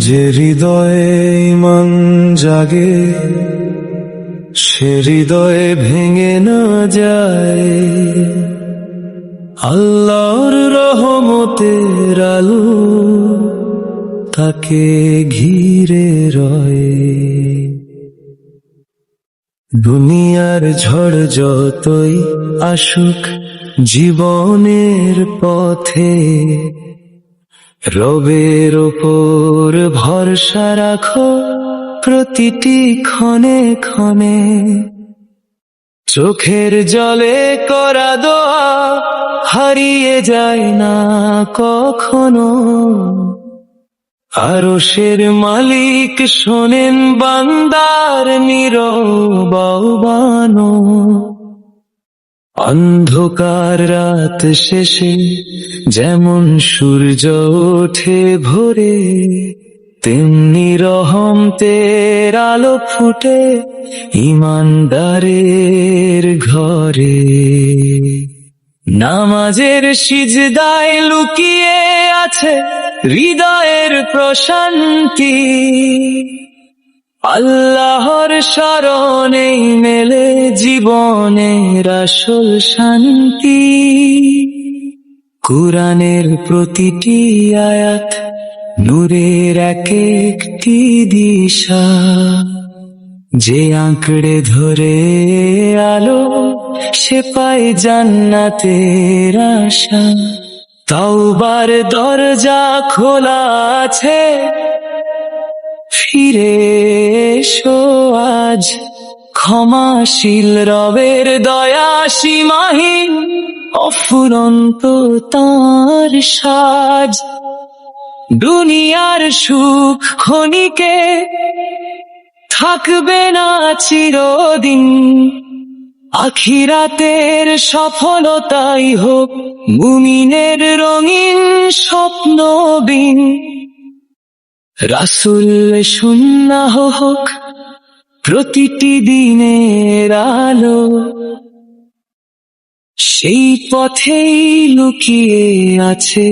যে হৃদয়ে ঈমান জাগে সে হৃদয়ে ভেঙে না যায় আল্লাহর রহমতের আলো তাকে ঘিরে রয়। দুনিয়ার ঝড় যতই আসুক জীবনের পথে রবের ওপর ভরসা রাখো প্রতিটি ক্ষণে ক্ষণে। চোখের জলে করা দোয়া হারিয়ে যায় না কখনো। আরশের মালিক শোনেন বান্দার নীরব আহ্বান। অন্ধকার রাত শেষে যেমন সূর্য ওঠে ভোরে তেমনি রহমতের আলো ফুটে ঈমানদারের ঘরে। নামাজের সিজদায় লুকিয়ে আছে হৃদয়ের প্রশান্তি, আল্লাহর শরণেই মেলে জীবনের আসল শান্তি। কুরআনের প্রতিটি আয়াত নূরের এক একটি দিশা, যে আঁকড়ে ধরে আলো সে পায় জান্নাতের আশা। তাওবার দরজা খোলা আছে, ফিরে এসো আজ। ক্ষমাশীল রবের দয়া সীমাহীন, অফুরন্ত তাঁর সাজ। দুনিয়ার সুখ ক্ষণিকে থাকবে না চিরদিন, আখিরাতের সফলতাই হোক মুমিনের রঙিন স্বপ্নবিন। রাসূল সুন্নাহ হোক প্রতিটি দিনের আলো, সেই পথেই লুকিয়ে আছে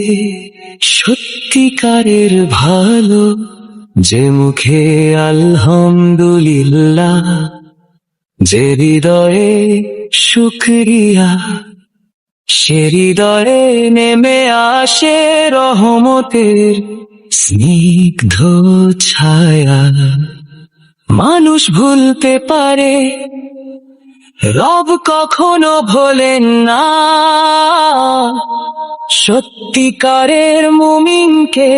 সত্যিকারের ভালো। যে মুখে আলহামদুলিল্লাহ, যে হৃদয়ে শুকরিয়া, সে হৃদয়ে নেমে আসে রহমতের স্নিগ্ধ ছায়া। মানুষ ভুলতে পারে, রব কখনো ভোলেন না। সত্যিকারের মুমিনকে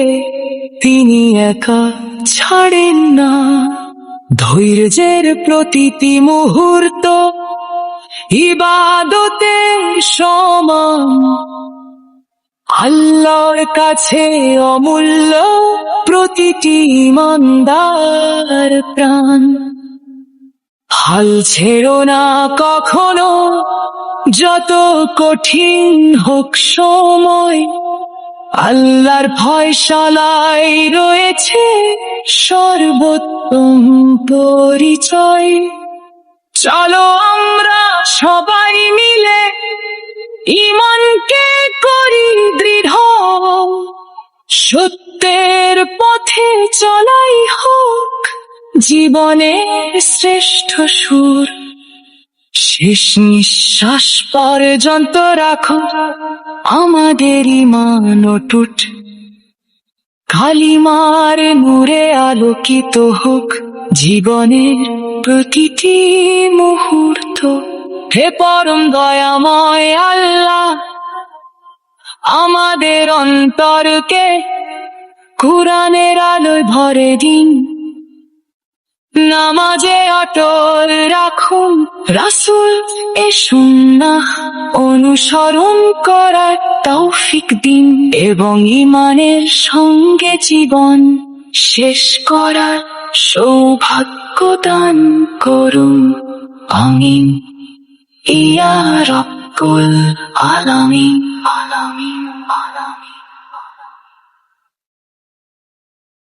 তিনি একা ছাড়েন না। ধৈর্যের প্রতিটি মুহূর্ত ইবাদতের সমান, আল্লাহর কাছে অমূল্য প্রতিটি ঈমানদার প্রাণ। হাল ছেড়ো না কখনো, যত কঠিন হোক সময়, আল্লাহর ফয়সালায় রয়েছে সর্বোত্তম পরিচয়। চলো আমরা সবাই মিলে ঈমানকে করি দৃঢ়, সত্যের পথে চলাই হোক জীবনের শ্রেষ্ঠ সুর। শেষ নিঃশ্বাস পর্যন্ত রাখো আমাদের ঈমান অটুট, কালিমার নূরে আলোকিত হোক জীবনের প্রতিটি মুহূর্ত। হে পরম দয়াময় আল্লাহ, আমাদের অন্তরকে কুরআনের আলোয় ভরে দিন। নামাজে অটল রাখুন রাসূল এ সুন্নাহ অনুসরণ করার তৌফিক দিন, এবং ঈমানের সঙ্গে জীবন শেষ করার সৌভাগ্য দান করুন। আমিন ইয়া রাব্বুল আলামিন।